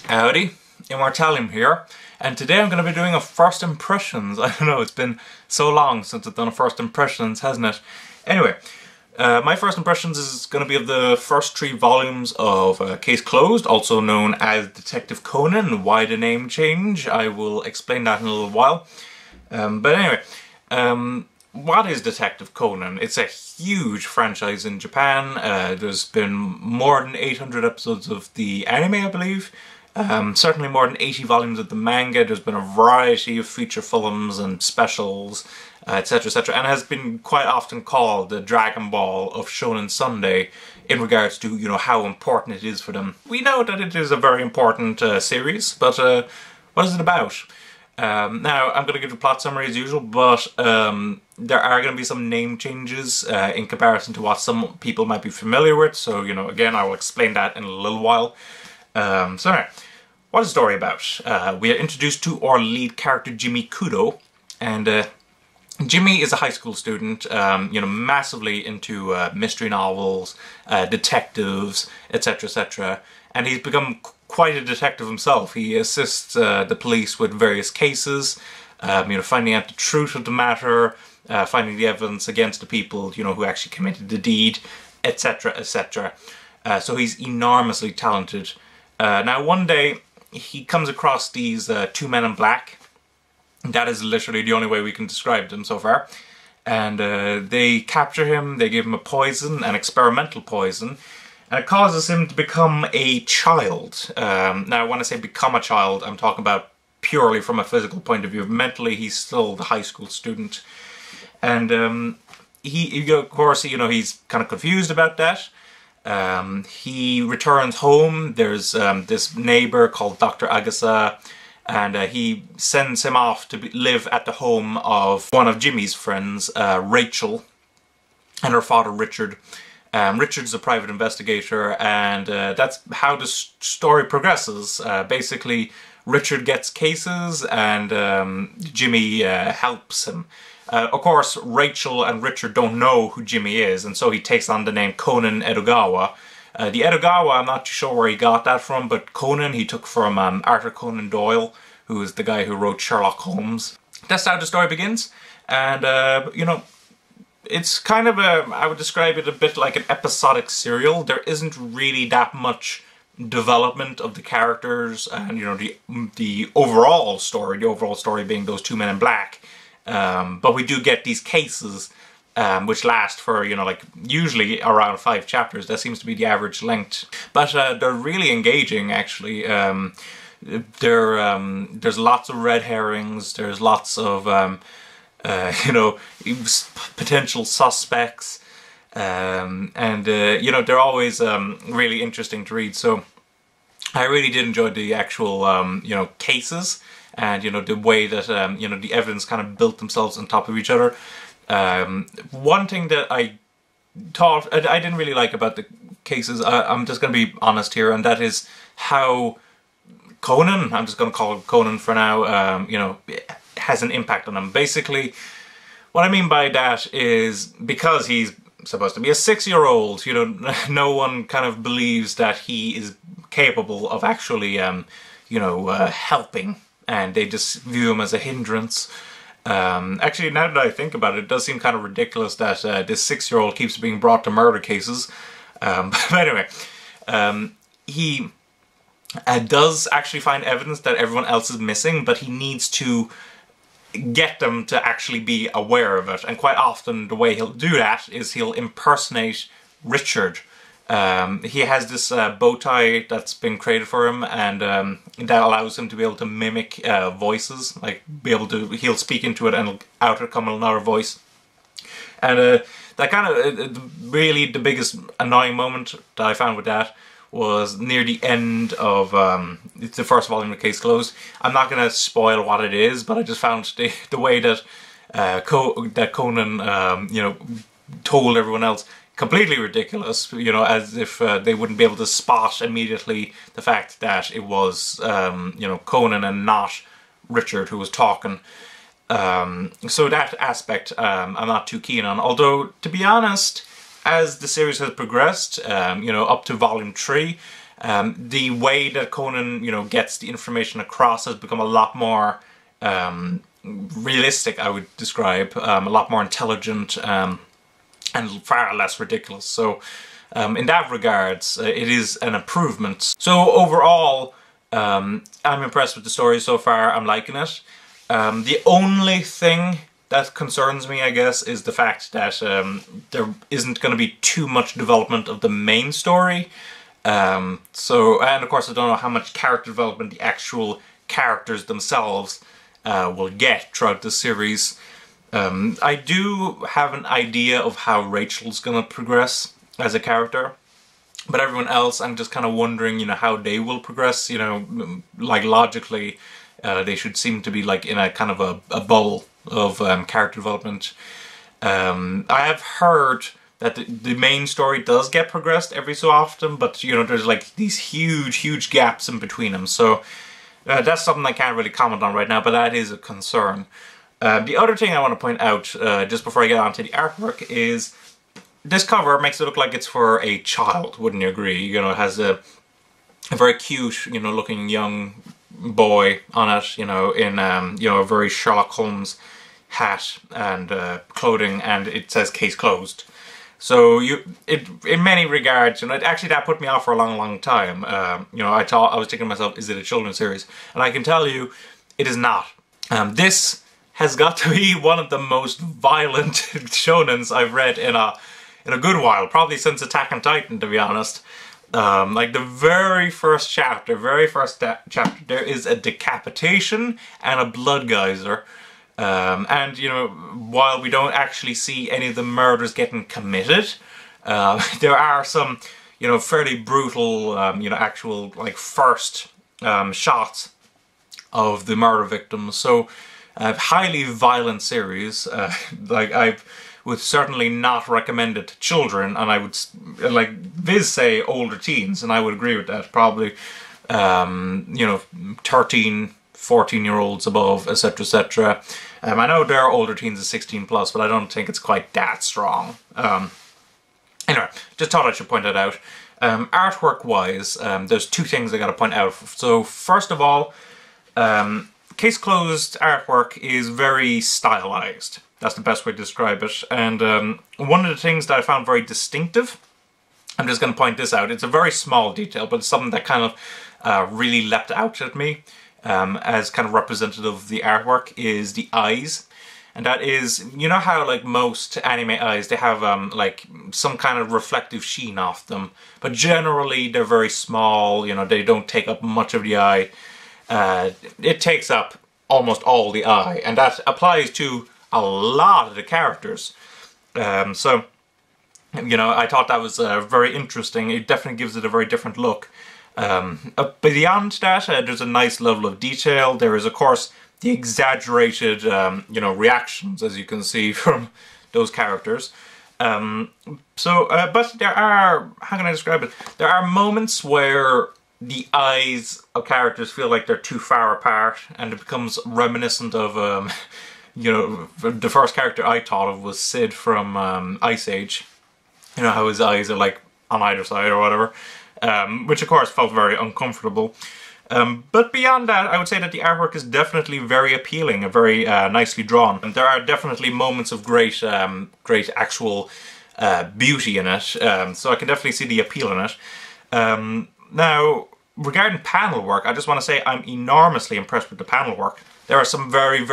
Howdy, Immortalium here, and today I'm going to be doing a first impressions. I don't know, it's been so long since I've done a first impressions, hasn't it? Anyway, my first impressions is going to be of the first 3 volumes of Case Closed, also known as Detective Conan. Why the name change? I will explain that in a little while. But anyway, what is Detective Conan? It's a huge franchise in Japan. There's been more than 800 episodes of the anime, I believe. Certainly more than 80 volumes of the manga. There's been a variety of feature films and specials, etc, etc, and has been quite often called the Dragon Ball of Shonen Sunday in regards to, you know, how important it is for them. We know that it is a very important series, but what is it about? Now, I'm going to give the plot summary as usual, but there are going to be some name changes in comparison to what some people might be familiar with, so, you know, again, I will explain that in a little while. So anyway, what is the story about? We are introduced to our lead character, Jimmy Kudo, and Jimmy is a high school student, you know, massively into mystery novels, detectives, etc, etc, and he's become quite a detective himself. He assists the police with various cases, you know, finding out the truth of the matter, finding the evidence against the people, you know, who actually committed the deed, etc, etc. So he's enormously talented. Now one day he comes across these 2 men in black. That is literally the only way we can describe them so far. And they capture him, they give him a poison, an experimental poison, and it causes him to become a child. Now when I say become a child, I'm talking about purely from a physical point of view. Mentally he's still the high school student. And he of course, you know, he's kind of confused about that. He returns home. There's this neighbor called Dr. Agasa, and he sends him off to live at the home of one of Jimmy's friends, Rachel, and her father, Richard. Richard's a private investigator, and that's how the story progresses. Basically, Richard gets cases, and Jimmy helps him. Of course, Rachel and Richard don't know who Jimmy is, and so he takes on the name Conan Edogawa. The Edogawa, I'm not too sure where he got that from, but Conan he took from Arthur Conan Doyle, who is the guy who wrote Sherlock Holmes. That's how the story begins, and you know, it's kind of I would describe it a bit like an episodic serial. There isn't really that much development of the characters, and you know, the overall story being those 2 men in black. But we do get these cases which last for, you know, like usually around 5 chapters. That seems to be the average length. But they're really engaging, actually. There's lots of red herrings. There's lots of you know, potential suspects, and you know, they're always really interesting to read. So I really did enjoy the actual you know, cases. And, you know, the way that, you know, the evidence kind of built themselves on top of each other. One thing that I thought I didn't really like about the cases, I'm just going to be honest here, and that is how Conan, I'm just going to call him Conan for now, you know, has an impact on him. Basically, what I mean by that is because he's supposed to be a 6-year-old, you know, no one kind of believes that he is capable of actually, you know, helping. And they just view him as a hindrance. Actually, now that I think about it, it does seem kind of ridiculous that this 6-year-old keeps being brought to murder cases. But anyway, he does actually find evidence that everyone else is missing, but he needs to get them to actually be aware of it. And quite often the way he'll do that is he'll impersonate Richard. He has this bow tie that's been created for him, and that allows him to be able to mimic voices, like be able to, he'll speak into it and out will come another voice. And that kind of, really the biggest annoying moment that I found with that was near the end of it's the first volume of Case Closed. I'm not going to spoil what it is, but I just found the way that Conan, you know, told everyone else completely ridiculous, you know, as if they wouldn't be able to spot immediately the fact that it was, you know, Conan and not Richard who was talking. So that aspect I'm not too keen on, although, to be honest, as the series has progressed, you know, up to volume 3, The way that Conan, you know, gets the information across has become a lot more realistic, I would describe, a lot more intelligent, and far less ridiculous. So in that regards, it is an improvement. So overall, I'm impressed with the story so far. I'm liking it. The only thing that concerns me, I guess, is the fact that there isn't going to be too much development of the main story. And of course I don't know how much character development the actual characters themselves will get throughout the series. I do have an idea of how Rachel's gonna progress as a character, but everyone else, I'm just kind of wondering, you know, how they will progress. You know, like logically, they should seem to be like in a kind of a bowl of character development. I have heard that the main story does get progressed every so often, but you know, there's like these huge gaps in between them. So that's something I can't really comment on right now, but that is a concern. The other thing I want to point out, just before I get on to the artwork, is this cover makes it look like it's for a child, wouldn't you agree? You know, it has a very cute, you know, looking young boy on it, you know, in, you know, a very Sherlock Holmes hat and clothing, and it says case closed. So in many regards, you know, actually that put me off for a long time. You know, I was thinking to myself, is it a children's series? And I can tell you, it is not. This has got to be one of the most violent shonens I've read in a good while, probably since Attack on Titan, to be honest. Like the very first chapter, there is a decapitation and a blood geyser. And, you know, while we don't actually see any of the murders getting committed, there are some, you know, fairly brutal, you know, actual, like, first shots of the murder victims. So, highly violent series. Like, I would certainly not recommend it to children, and I would, like, Viz say older teens, and I would agree with that. Probably, you know, 13, 14-year-olds above, etc., etc. I know there are older teens of 16 plus, but I don't think it's quite that strong. Anyway, just thought I should point that out. Artwork-wise, there's two things I gotta point out. So, first of all, Case Closed artwork is very stylized. That's the best way to describe it. And one of the things that I found very distinctive, I'm just going to point this out. It's a very small detail, but it's something that kind of really leapt out at me as kind of representative of the artwork, is the eyes. And that is, you know how like most anime eyes, they have like some kind of reflective sheen off them. But generally they're very small, you know, they don't take up much of the eye. It takes up almost all the eye, and that applies to a lot of the characters. So, you know, I thought that was very interesting. It definitely gives it a very different look. Beyond that, there's a nice level of detail. There is, of course, the exaggerated, you know, reactions, as you can see from those characters. But there are, how can I describe it? There are moments where the eyes of characters feel like they're too far apart, and it becomes reminiscent of, you know, the first character I thought of was Sid from Ice Age. You know how his eyes are like on either side or whatever, which of course felt very uncomfortable. But beyond that, I would say that the artwork is definitely very appealing and very nicely drawn. And there are definitely moments of great actual beauty in it, so I can definitely see the appeal in it. Now, regarding panel work, I just want to say I'm enormously impressed with the panel work. There are some very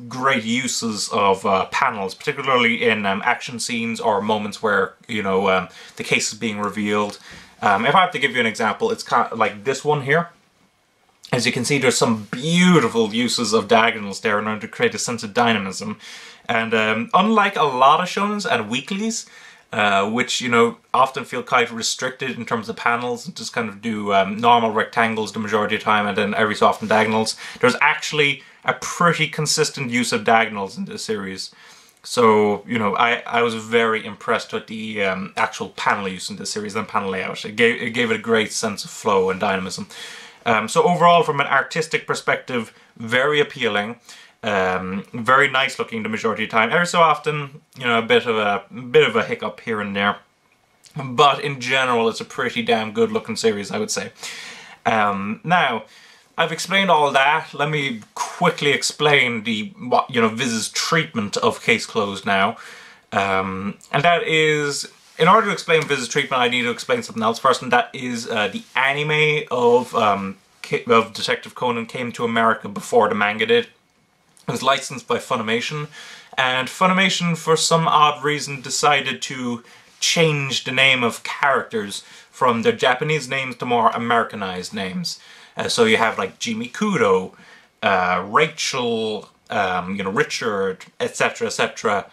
great uses of panels, particularly in action scenes or moments where, you know, the case is being revealed. If I have to give you an example, it's kind of like this one here. As you can see, there's some beautiful uses of diagonals there in order to create a sense of dynamism. And unlike a lot of shonens and weeklies, which, you know, often feel quite restricted in terms of panels and just kind of do normal rectangles the majority of the time and then every so often diagonals, there's actually a pretty consistent use of diagonals in this series. So, you know, I was very impressed with the actual panel use in this series and panel layout. It gave it a great sense of flow and dynamism. So overall, from an artistic perspective, very appealing. Very nice looking the majority of the time. Every so often, you know, a bit of a hiccup here and there. but in general it's a pretty damn good looking series, I would say. Now, I've explained all that. Let me quickly explain Viz's treatment of Case Closed now. And that is, in order to explain Viz's treatment, I need to explain something else first, and that is the anime of Detective Conan came to America before the manga did. It was licensed by Funimation, and Funimation, for some odd reason, decided to change the name of characters from their Japanese names to more Americanized names. So you have like Jimmy Kudo, Rachel, Richard, etc., etc.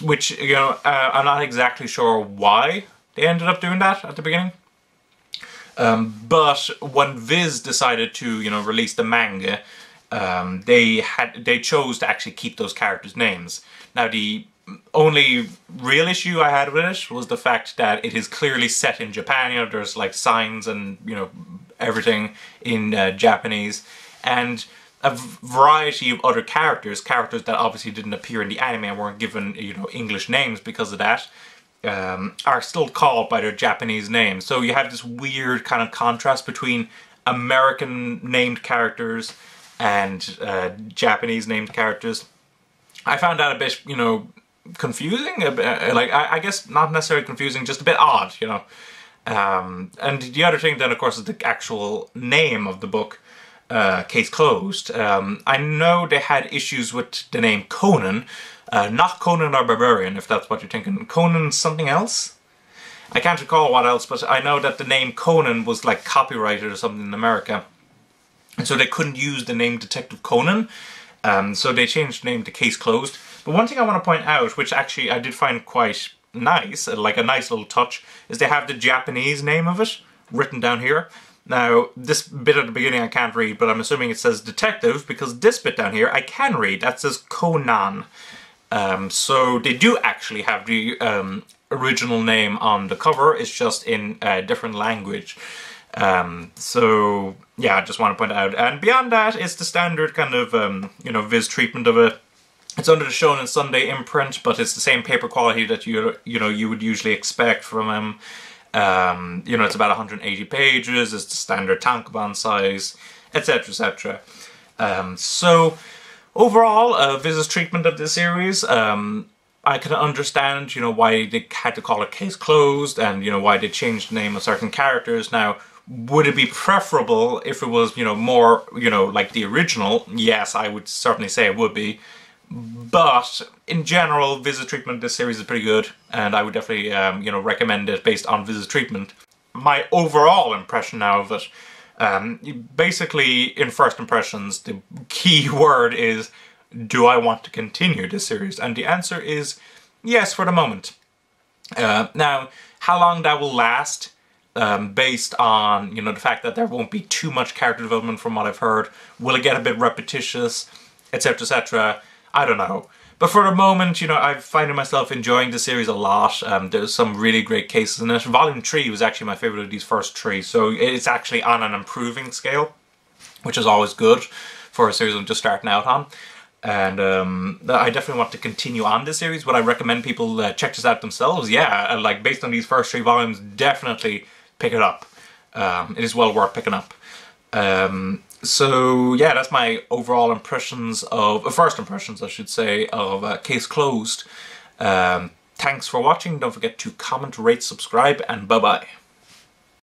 Which, I'm not exactly sure why they ended up doing that at the beginning. But when Viz decided to, release the manga, they chose to actually keep those characters' names. Now, the only real issue I had with it was the fact that it is clearly set in Japan. There's like signs and everything in Japanese, and a variety of other characters that obviously didn't appear in the anime and weren't given English names because of that, are still called by their Japanese names. So you have this weird kind of contrast between American named characters and Japanese named characters. I found that a bit, confusing, I guess not necessarily confusing, just a bit odd, and the other thing then, of course, is the actual name of the book, Case Closed. I know they had issues with the name Conan, not Conan our Barbarian, if that's what you're thinking. Conan something else? I can't recall what else, but I know that the name Conan was like copyrighted or something in America, and so they couldn't use the name Detective Conan, so they changed the name to Case Closed. But one thing I want to point out, which actually I did find quite nice, like a nice little touch, is they have the Japanese name of it written down here. Now, this bit at the beginning I can't read, but I'm assuming it says detective, because this bit down here I can read. That says Conan. So they do actually have the original name on the cover, it's just in a different language. So yeah, I just want to point out. And beyond that, it's the standard kind of, Viz treatment of it. It's under the Shonen Sunday imprint, but it's the same paper quality that you would usually expect from him. It's about 180 pages, it's the standard tankobon size, etc, etc. So overall, Viz's treatment of this series, I can understand, why they had to call it Case Closed, and, why they changed the name of certain characters. Now, would it be preferable if it was, more, like the original? Yes, I would certainly say it would be. But in general, Viz's treatment of this series is pretty good, and I would definitely, recommend it based on Viz's treatment. My overall impression now of it, basically, in first impressions, the key word is, do I want to continue this series? And the answer is yes, for the moment. Now, how long that will last, based on, the fact that there won't be too much character development from what I've heard, will it get a bit repetitious, etc, etc, I don't know. But for the moment, I'm finding myself enjoying the series a lot. There's some really great cases in it. Volume 3 was actually my favourite of these first 3, so it's actually on an improving scale, which is always good for a series I'm just starting out on. And I definitely want to continue on this series. Would I recommend people check this out themselves? Yeah, like based on these first 3 volumes, definitely pick it up. It is well worth picking up. So yeah, that's my overall impressions of, first impressions I should say, of Case Closed. Thanks for watching, don't forget to comment, rate, subscribe, and bye bye.